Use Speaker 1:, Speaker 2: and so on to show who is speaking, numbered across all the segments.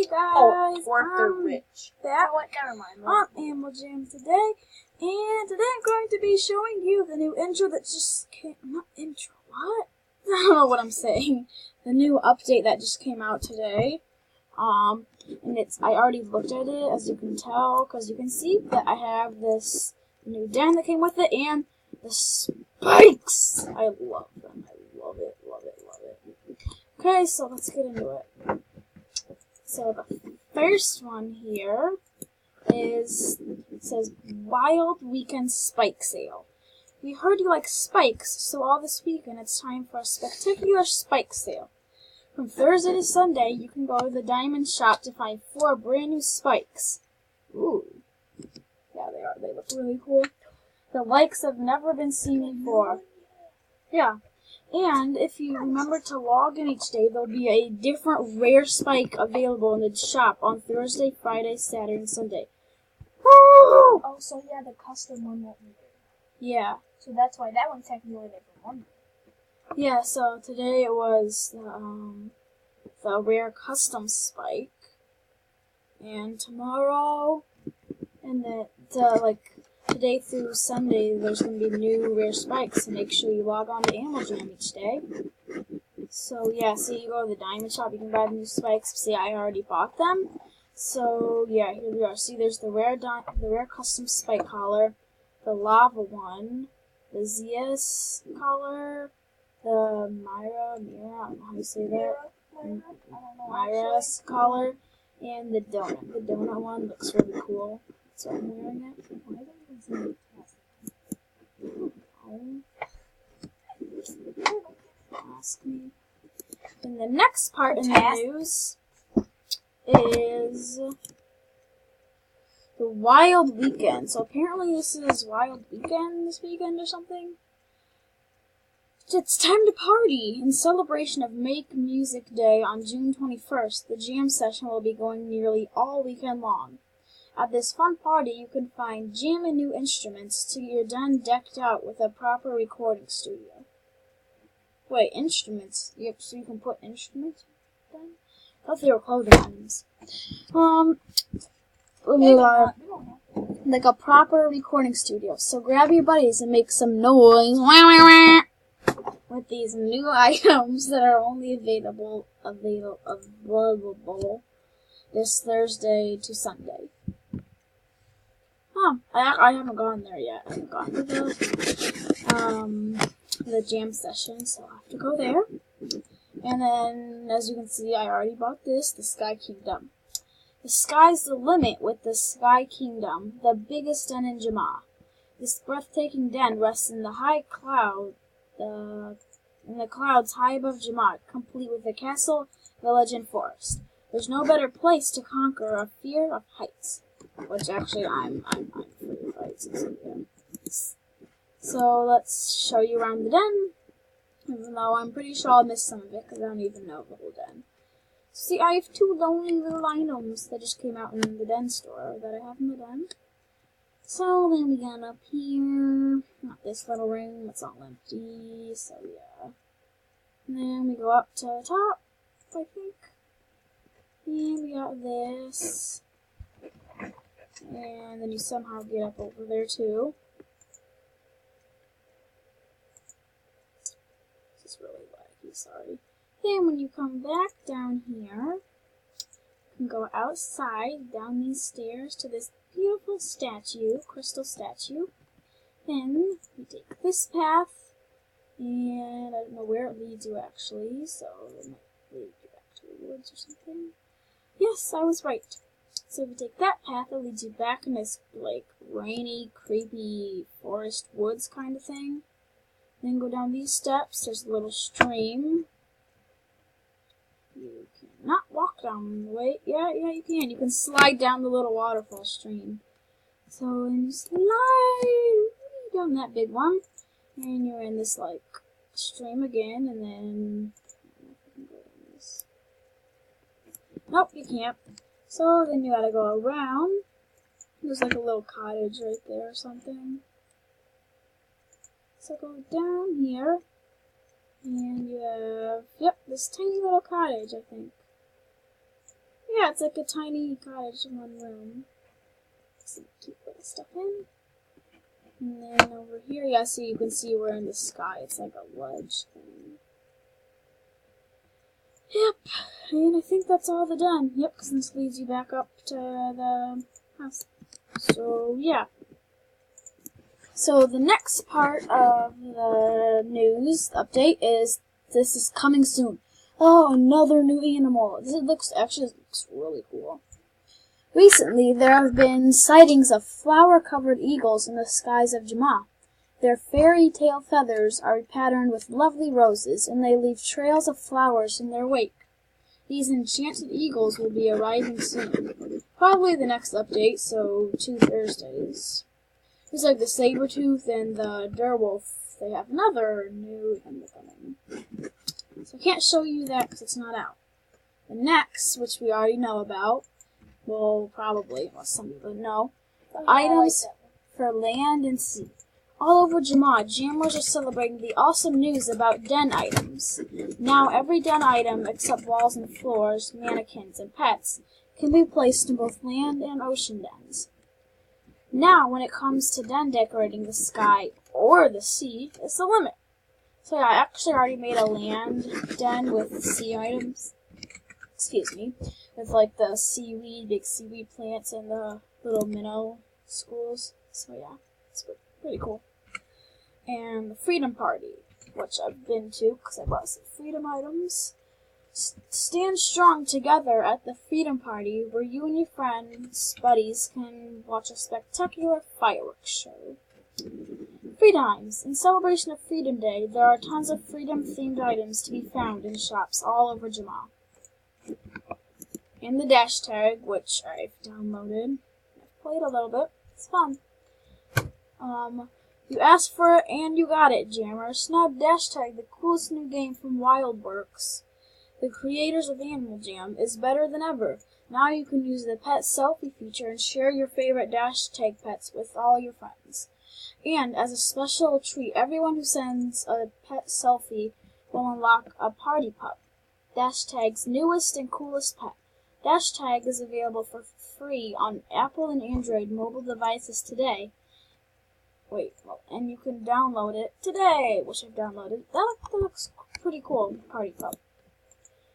Speaker 1: guys,
Speaker 2: Or if they're rich.
Speaker 1: back
Speaker 2: What? Never mind.
Speaker 1: on Animal Jam today, and today I'm going to be showing you the new intro that just came, not intro, what? I don't know what I'm saying. The new update that just came out today, and I already looked at it, as you can tell, because you can see that I have this new den that came with it, and the spikes! I love them, I love it, love it, love it. Okay, so let's get into it. So the first one here is, it says, Wild Weekend Spike Sale. We heard you like spikes, so all this weekend it's time for a spectacular spike sale. From Thursday to Sunday, you can go to the Diamond Shop to find 4 brand new spikes. Ooh. Yeah, they are. They look really cool. The likes have never been seen before. Yeah. And if you remember to log in each day, there'll be a different rare spike available in the shop on Thursday, Friday, Saturday, and Sunday. Woo!
Speaker 2: Oh, so yeah, the custom one won't be there.
Speaker 1: Yeah.
Speaker 2: So that's why that one's technically there for 1 day.
Speaker 1: Yeah, so today it was the rare custom spike. And tomorrow, and today through Sunday, there's going to be new rare spikes, so make sure you log on to Animal Jam each day. So yeah, see, you go to the Diamond Shop, you can buy the new spikes. See, I already bought them. So yeah, here we are. See, there's the rare custom spike collar, the lava one, the Zeus collar, the Myra, I don't know how you say that, Myra's collar, and the donut. The donut one looks really cool. So I'm wearing it. Why don't ask me. And the next part in the news is the Wild Weekend. So apparently this is Wild Weekend this weekend or something. It's time to party! In celebration of Make Music Day on June 21st, the jam session will be going nearly all weekend long. At this fun party, you can find jam and new instruments to get your den decked out with a proper recording studio. Wait, instruments? Yep, so you can put instruments then? I thought they were clothing items. Like a proper recording studio. So grab your buddies and make some noise with these new items that are only available this Thursday to Sunday. Oh, I haven't gone there yet. I haven't gone to the jam session, so I'll have to go there. And then, as you can see, I already bought this, the Sky Kingdom. The sky's the limit with the Sky Kingdom, the biggest den in Jama. This breathtaking den rests in the clouds high above Jama, complete with a castle, village, and forest. There's no better place to conquer a fear of heights. Which actually, I'm afraid of heights. So let's show you around the den. Even though I'm pretty sure I'll miss some of it because I don't even know the whole den. See, I have 2 lonely little items that just came out in the den store that I have in the den. So then we got up here, not this little room, it's all empty, so yeah. And then we go up to the top, I think. And we got this. And then you somehow get up over there too. This is really laggy, sorry. Then when you come back down here, you can go outside, down these stairs to this beautiful statue, crystal statue. Then you take this path, and I don't know where it leads you actually, so it might lead you back to the woods or something. Yes, I was right. So if you take that path, it leads you back in this, like, rainy, creepy forest woods kind of thing. Then go down these steps, there's a little stream. You cannot walk down the way. Yeah, you can. You can slide down the little waterfall stream. So, and you slide down that big one. And you're in this, like, stream again, and then... I don't know if I can go down this. Nope, you can't. So then you gotta go around. There's like a little cottage right there or something. So go down here. And you have, yep, this tiny little cottage, I think. Yeah, it's like a tiny cottage in one room. Some cute little stuff in. And then over here, yeah, so you can see we're in the sky. It's like a ledge thing. Yep, and I think that's all done. Yep, because this leads you back up to the house. So, yeah. So, the next part of the news update is this is coming soon. Oh, another new animal. This looks really cool. Recently, there have been sightings of flower-covered eagles in the skies of Jama. Their fairy tale feathers are patterned with lovely roses, and they leave trails of flowers in their wake. These enchanted eagles will be arriving soon. Probably the next update, so 2 Thursdays. Just like the saber-tooth and the direwolf, they have another new animal coming. So I can't show you that because it's not out. The next, which we already know about, well, probably, unless some people know, the items for land and sea. All over Jama, jammers are celebrating the awesome news about den items. Now every den item, except walls and floors, mannequins, and pets, can be placed in both land and ocean dens. Now, when it comes to den decorating the sky or the sea, it's the limit. So yeah, I actually already made a land den with sea items. Excuse me. With like the seaweed, big seaweed plants, and the little minnow schools. So yeah, it's pretty cool. And the Freedom Party, which I've been to because I bought some freedom items. Stand strong together at the Freedom Party, where you and your friends, buddies, can watch a spectacular fireworks show. Free times. In celebration of Freedom Day, there are tons of freedom-themed items to be found in shops all over Jama. And the dash tag, which I've downloaded. I've played a little bit. It's fun. You asked for it and you got it, Jammer. Snap Dash Tag, the coolest new game from Wildworks, the creators of Animal Jam, is better than ever. Now you can use the pet selfie feature and share your favorite Dash Tag pets with all your friends. And as a special treat, everyone who sends a pet selfie will unlock a party pup, Dash Tag's newest and coolest pet. Dash Tag is available for free on Apple and Android mobile devices today. And you can download it today, which I've downloaded. That looks pretty cool, party pup.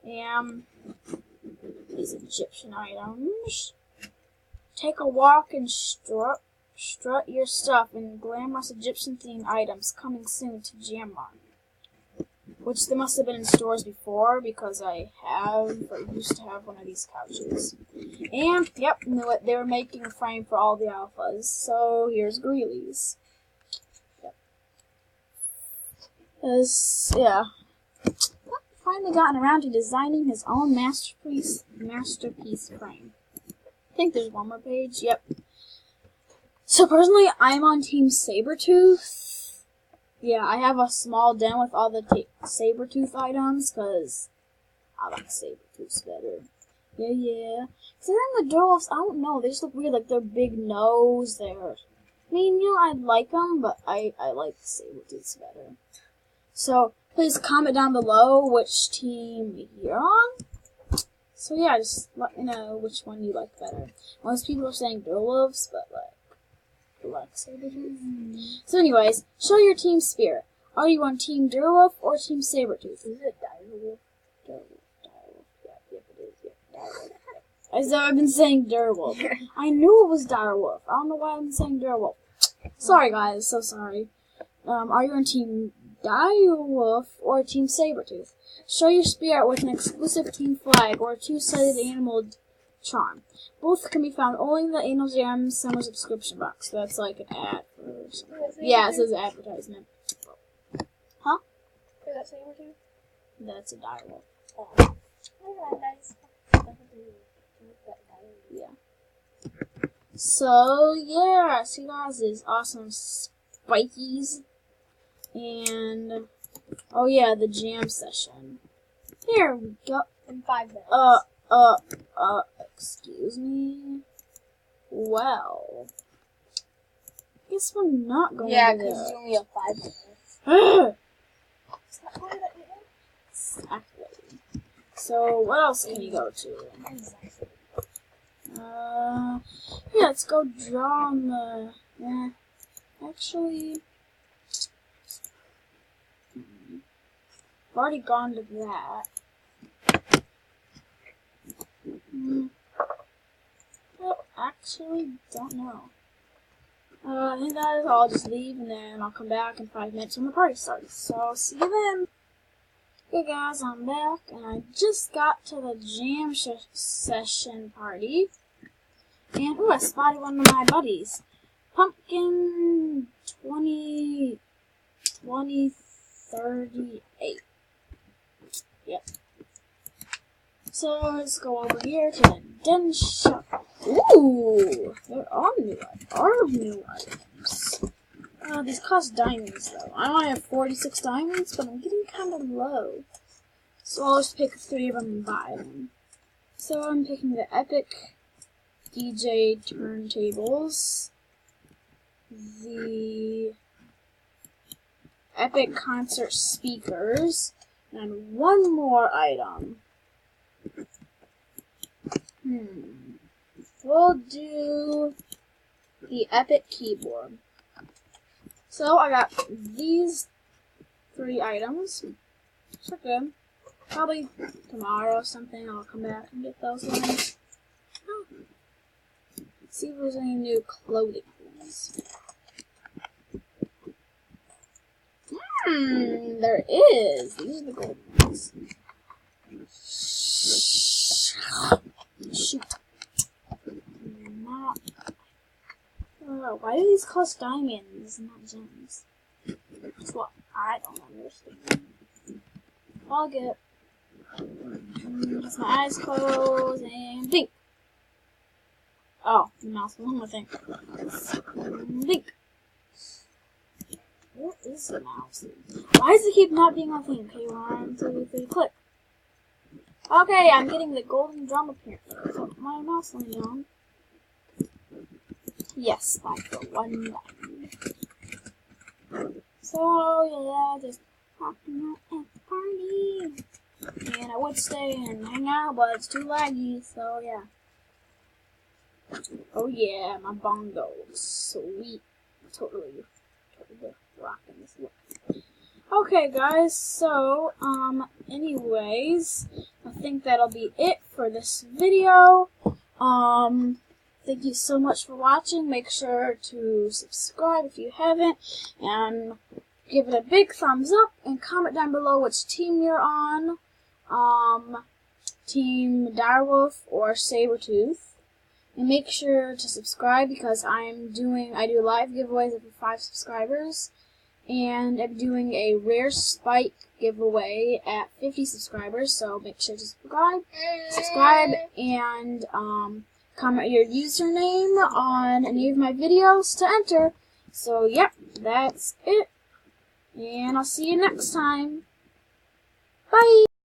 Speaker 1: And these Egyptian items. Take a walk and strut your stuff in glamorous Egyptian-themed items coming soon to Jamon. Which they must have been in stores before, because I used to have one of these couches. And, yep, knew it. They were making a frame for all the alphas. So, here's Greeley's. Yep. Finally gotten around to designing his own masterpiece frame. I think there's one more page. Yep. So, personally, I'm on Team Sabertooth. Yeah, I have a small den with all the Sabertooth items, because I like Sabertooths better. Yeah. Because then the Direwolves, I don't know, they just look weird, like their big nose, I like them, but I like Sabertooths better. So, please comment down below which team you're on. So yeah, just let me know which one you like better. Most people are saying Direwolves, but like Sabertooth. So anyways, show your team spirit. Are you on Team Direwolf or Team Sabertooth? Is it Direwolf? Direwolf. Yeah, it is. Yeah, Direwolf. I've been saying Direwolf. I knew it was Direwolf. I don't know why I've been saying Direwolf. Sorry guys, so sorry. Are you on Team Direwolf or Team Sabertooth? Show your spirit with an exclusive team flag or a two-sided animal charm. Both can be found only in the Animal Jam summer subscription box. So that's like an ad for yeah, it says advertisement. Huh?
Speaker 2: Is that Sabertooth?
Speaker 1: That's a direwolf.
Speaker 2: Oh.
Speaker 1: Yeah. So yeah, see guys, these awesome spikies. And oh yeah, the jam session. Here we go.
Speaker 2: In 5 minutes.
Speaker 1: Excuse me. Well, guess we're not going
Speaker 2: yeah,
Speaker 1: to do
Speaker 2: because
Speaker 1: that.
Speaker 2: you only have 5 minutes. It's not going to
Speaker 1: Exactly. So, what else can you go to?
Speaker 2: Exactly.
Speaker 1: Yeah, let's go draw on the, actually, I've already gone to that. Well, actually, don't know. I think that is all. I'll just leave and then I'll come back in 5 minutes when the party starts. So, I'll see you then. Okay guys, I'm back and I just got to the jam session party. And, ooh, I spotted one of my buddies. Pumpkin 2038. Yep. So let's go over here to the den shop. Ooh, there are new items. These cost diamonds though. I only have 46 diamonds, but I'm getting kind of low. So I'll just pick 3 of them and buy them. So I'm picking the Epic DJ turntables, the Epic concert speakers, and one more item. We'll do the Epic keyboard. So I got these 3 items. So good. Probably tomorrow or something I'll come back and get those ones. See if there's any new clothing things. There is. These are the gold ones. Shoot. Why do these cost diamonds and not gems? That's what I don't understand. I'll get just my eyes closed and blink. Oh, the mouse one more thing. Blink. Where is the mouse? Why does it keep not being on thing? Okay, 1, 2, 3, click. Okay, I'm getting the golden drum appearance. So my mouse went down. Yes, by the 1 diamond. So yeah, just popping out at the party. And I would stay and hang out, but it's too laggy, so yeah. Oh yeah, my bongo. Sweet. Totally rocking this look. Okay guys, so, anyways, I think that'll be it for this video. Thank you so much for watching. Make sure to subscribe if you haven't, and give it a big thumbs up, and comment down below which team you're on. Team Direwolf or Sabretooth. And make sure to subscribe because I do live giveaways every 5 subscribers. And I'm doing a rare spike giveaway at 50 subscribers, so make sure to subscribe, and comment your username on any of my videos to enter. So, yep, that's it. And I'll see you next time. Bye!